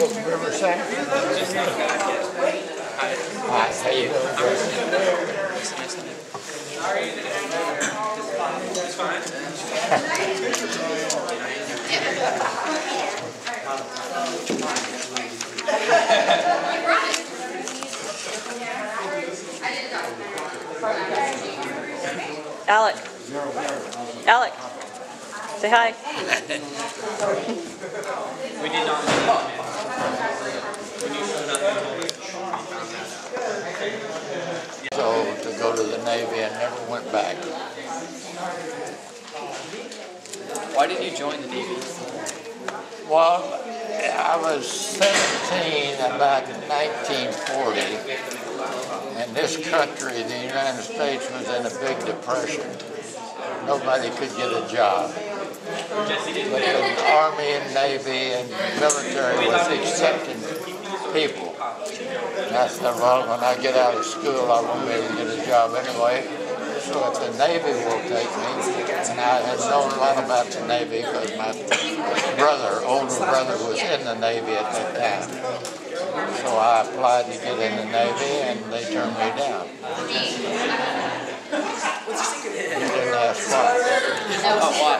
Riverside? Hi, how you doing, Jason? It's fine. Alec. Alec. Say hi. We did not know that, man. When you showed up, So to go to the Navy and never went back. why did you join the Navy? Well, I was 17 about 1940, and this country, the United States, was in a big depression. Nobody could get a job. But the Army and Navy and military was accepting people. And I said, well, when I get out of school, I won't be able to get a job anyway. So if the Navy will take me, and I had known a lot about the Navy because my older brother, was in the Navy at that time. So I applied to get in the Navy, and they turned me down. You didn't ask why. Why?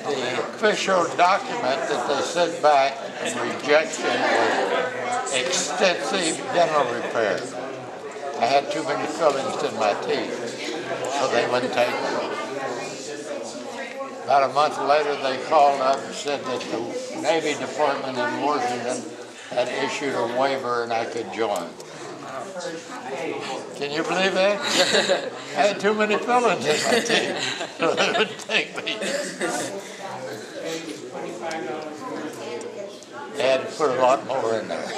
The official document that they sent back of rejection was extensive dental repair. I had too many fillings in my teeth, so they wouldn't take me. About a month later, they called up and said that the Navy Department in Washington had issued a waiver and I could join. Can you believe that? I had too many fillings in my teeth, so they wouldn't take me. They had to put a lot more in there. So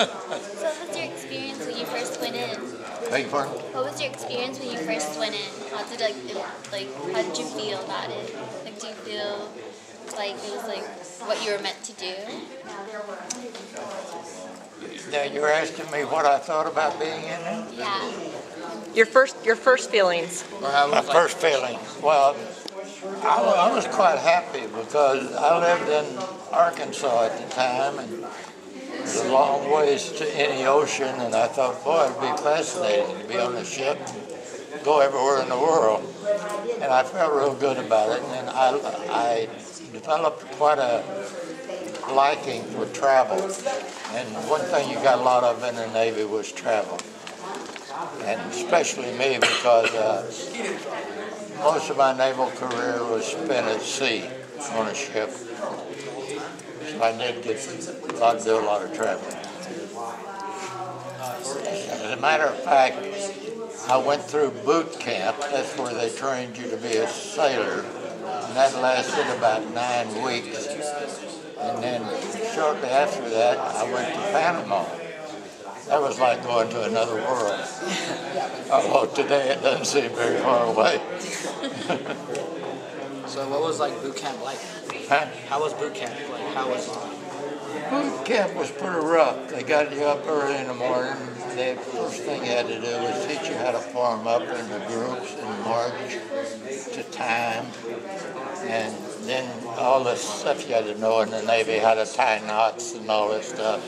what was your experience when you first went in? Beg your pardon? What was your experience when you first went in? How did how did you feel about it? Like, do you feel like it was like what you were meant to do? Now you're asking me what I thought about being in it? Yeah. Your first feelings. My first feeling. Well, I was quite happy because I lived in Arkansas at the time, and it was a long ways to any ocean, and I thought, boy, it'd be fascinating to be on a ship and go everywhere in the world. And I felt real good about it, and then I developed quite a liking for travel. And one thing you got a lot of in the Navy was travel. And especially me, because most of my naval career was spent at sea on a ship. So I did do a lot of traveling. As a matter of fact, I went through boot camp. That's where they trained you to be a sailor. And that lasted about 9 weeks. And then shortly after that, I went to Panama. That was like going to another world. Although today it doesn't seem very far away. So what was like boot camp like? Huh? How was boot camp like? How was it? Boot camp was pretty rough. They got you up early in the morning. The first thing you had to do was teach you how to form up into groups and march to time. And then all the stuff you had to know in the Navy, how to tie knots and all this stuff.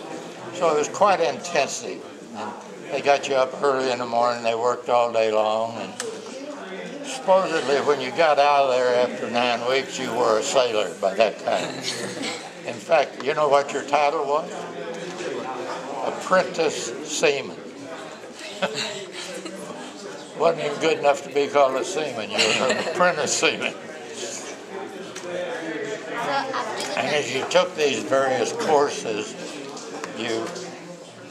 So it was quite intensive. And they got you up early in the morning. They worked all day long. And supposedly when you got out of there after 9 weeks, you were a sailor by that time. In fact, you know what your title was? Apprentice seaman. Wasn't even good enough to be called a seaman. You were an apprentice seaman. And as you took these various courses, you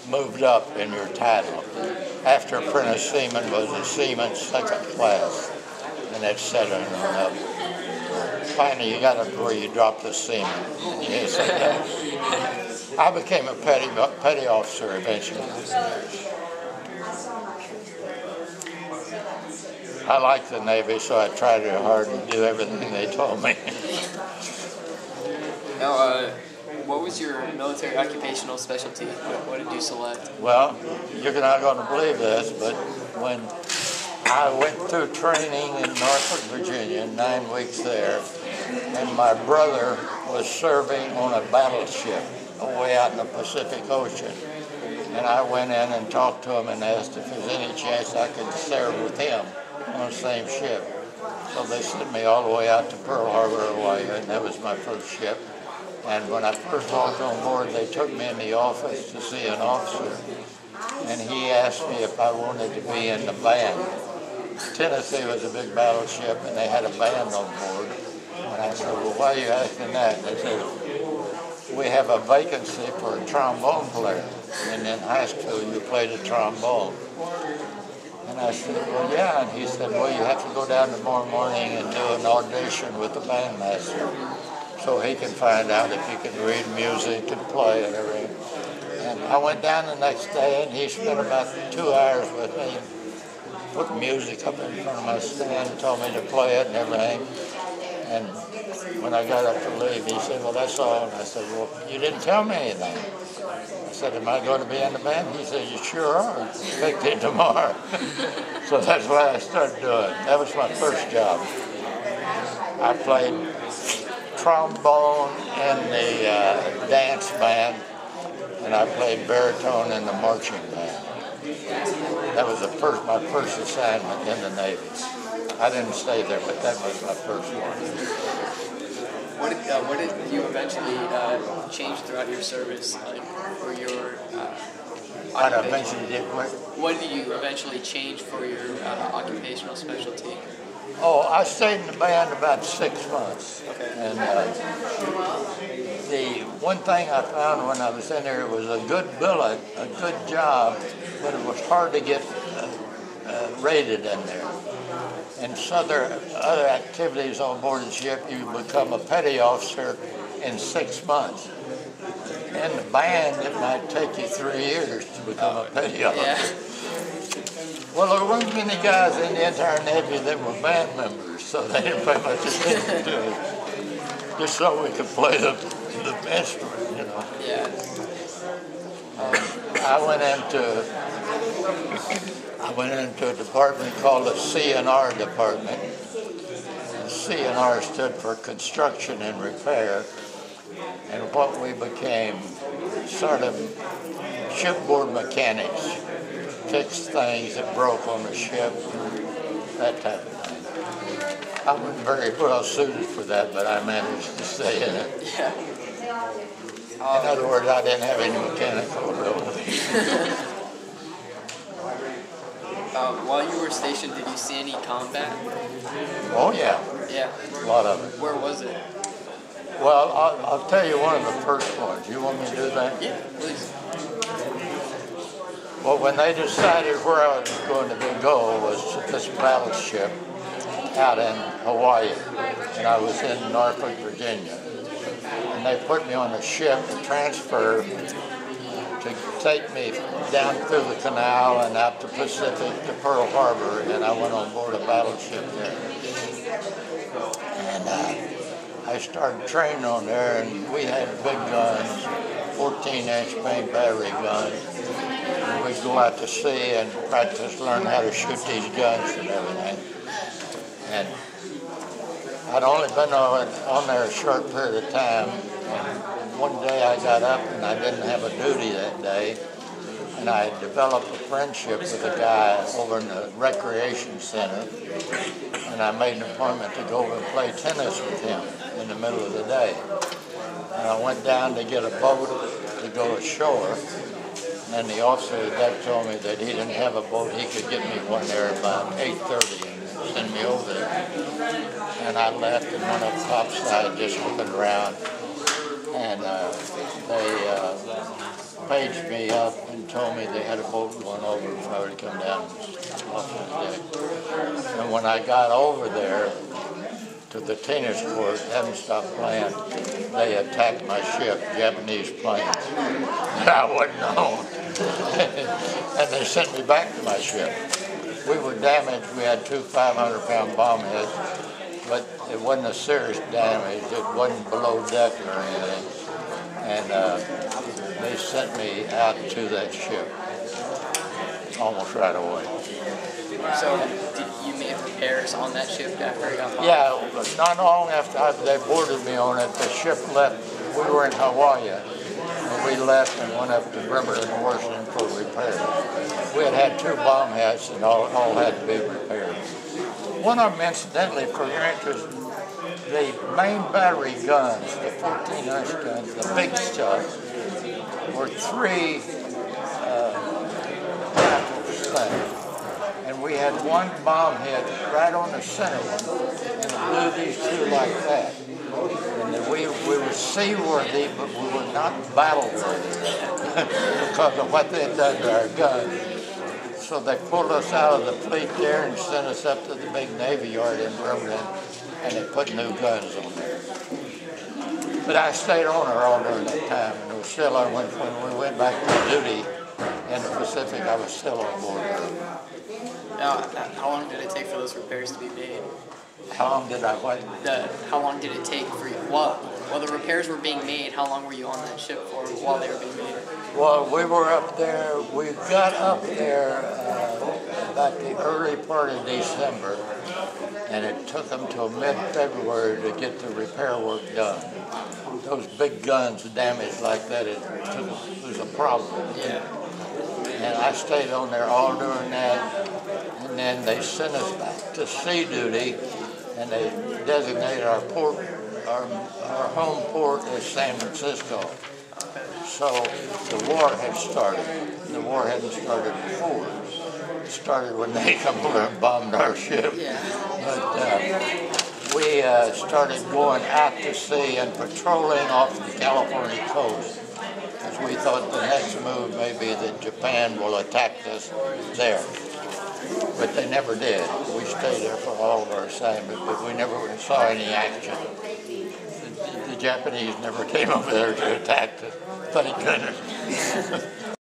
moved up in your title. After apprentice seaman was a seaman second class, and et cetera and up. Finally, you got up to where you dropped the seaman. Yes, I became a petty officer eventually. I liked the Navy, so I tried real hard to do everything they told me. Now, what was your military occupational specialty? What did you select? Well, you're not going to believe this, but when I went through training in Norfolk, Virginia, 9 weeks there, and my brother was serving on a battleship way out in the Pacific Ocean. And I went in and talked to him and asked if there's any chance I could serve with him on the same ship. So they sent me all the way out to Pearl Harbor, Hawaii, and that was my first ship. And when I first walked on board, they took me in the office to see an officer. And he asked me if I wanted to be in the band. Tennessee was a big battleship, and they had a band on board. And I said, well, why are you asking that? They said, we have a vacancy for a trombone player. And in high school, you played the trombone. And I said, well, yeah. And he said, well, you have to go down tomorrow morning and do an audition with the bandmaster so he can find out if you can read music and play and everything. And I went down the next day, and he spent about 2 hours with me, put music up in front of my stand, told me to play it and everything. And when I got up to leave, he said, well, that's all. And I said, well, you didn't tell me anything. I said, am I going to be in the band? He said, you sure are. Expect it tomorrow. So that's what I started doing. That was my first job. I played trombone in the dance band, and I played baritone in the marching band. That was my first assignment in the Navy. I didn't stay there, but that was my first one. What did you eventually change throughout your service, like for your What did you eventually change for your occupational specialty? Oh, I stayed in the band about 6 months. Okay. And the one thing I found when I was in there, it was a good billet, a good job, but it was hard to get rated in there. And so other activities on board the ship, you become a petty officer in 6 months. In the band, it might take you 3 years to become a petty officer. Yeah. Well, there weren't many guys in the entire Navy that were band members, so they didn't pay much attention to it. Just so we could play the instrument, you know. Yeah. I went into a department called the C&R department. And C&R stood for construction and repair. And what we became, sort of shipboard mechanics, fix things that broke on the ship, that type of thing. I wasn't very well suited for that, but I managed to stay in it. Yeah. In other words, I didn't have any mechanical ability. While you were stationed, did you see any combat? Oh, yeah. Yeah. A lot of it. Where was it? Well, I'll tell you one of the first ones. You want me to do that? Yeah, please. Well, when they decided where I was going to go was this battleship out in Hawaii, and I was in Norfolk, Virginia. And they put me on a ship, a transfer, to take me down through the canal and out to Pacific to Pearl Harbor, and I went on board a battleship there. And I started training on there, and we had big guns, 14-inch main battery guns. And we'd go out to sea and practice, learn how to shoot these guns and everything. And I'd only been on there a short period of time. And one day I got up and I didn't have a duty that day. And I developed a friendship with a guy over in the recreation center. And I made an appointment to go over and play tennis with him in the middle of the day. And I went down to get a boat to go ashore. And the officer of the deck told me that he didn't have a boat. He could get me one there about 8:30 and send me over there. And I left and went up topside just looking around. And they paged me up and told me they had a boat going over if I were to come down off the deck. And when I got over there to the tennis court, hadn't stopped playing, they attacked my ship, Japanese planes, that I wasn't on. And they sent me back to my ship. We were damaged. We had 2 500-pound bomb heads, but it wasn't a serious damage. It wasn't below deck or anything. And they sent me out to that ship. almost right away. So did you made repairs on that ship after it got bombed? Yeah, not long after they boarded me on it, the ship left. We were in Hawaii, and we left and went up to Bremerton, Washington for repairs. We had 2 bomb hats, and all had to be repaired. One of them, incidentally, for your interest, the main battery guns, the 14-inch guns, the big stuff, were 3 rifles left. And we had 1 bomb hit right on the center one, and it blew these 2 like that. And then we were seaworthy, but we were not battle-worthy because of what they had done to our guns. So they pulled us out of the fleet there and sent us up to the big Navy yard in Bremerton, and they put new guns on there. But I stayed on her all during that time, and it was still on when we went back to duty in the Pacific. I was still on board her. Now, how long did it take for those repairs to be made? How long did I wait? How long did it take for you? While the repairs were being made, how long were you on that ship for while they were being made? Well, we were up there, we got up there about the early part of December, and it took them till mid-February to get the repair work done. Those big guns damaged like that, it was a problem. Yeah. And I stayed on there all during that, and then they sent us back to sea duty, and they designated our port, our home port as San Francisco. So the war had started. The war hadn't started before. It started when they come over and bombed our ship. But we started going out to sea and patrolling off the California coast, because we thought the next move may be that Japan will attack us there. But they never did. We stayed there for all of our assignments, but we never saw any action. The Japanese never came over there to attack us. Thank goodness.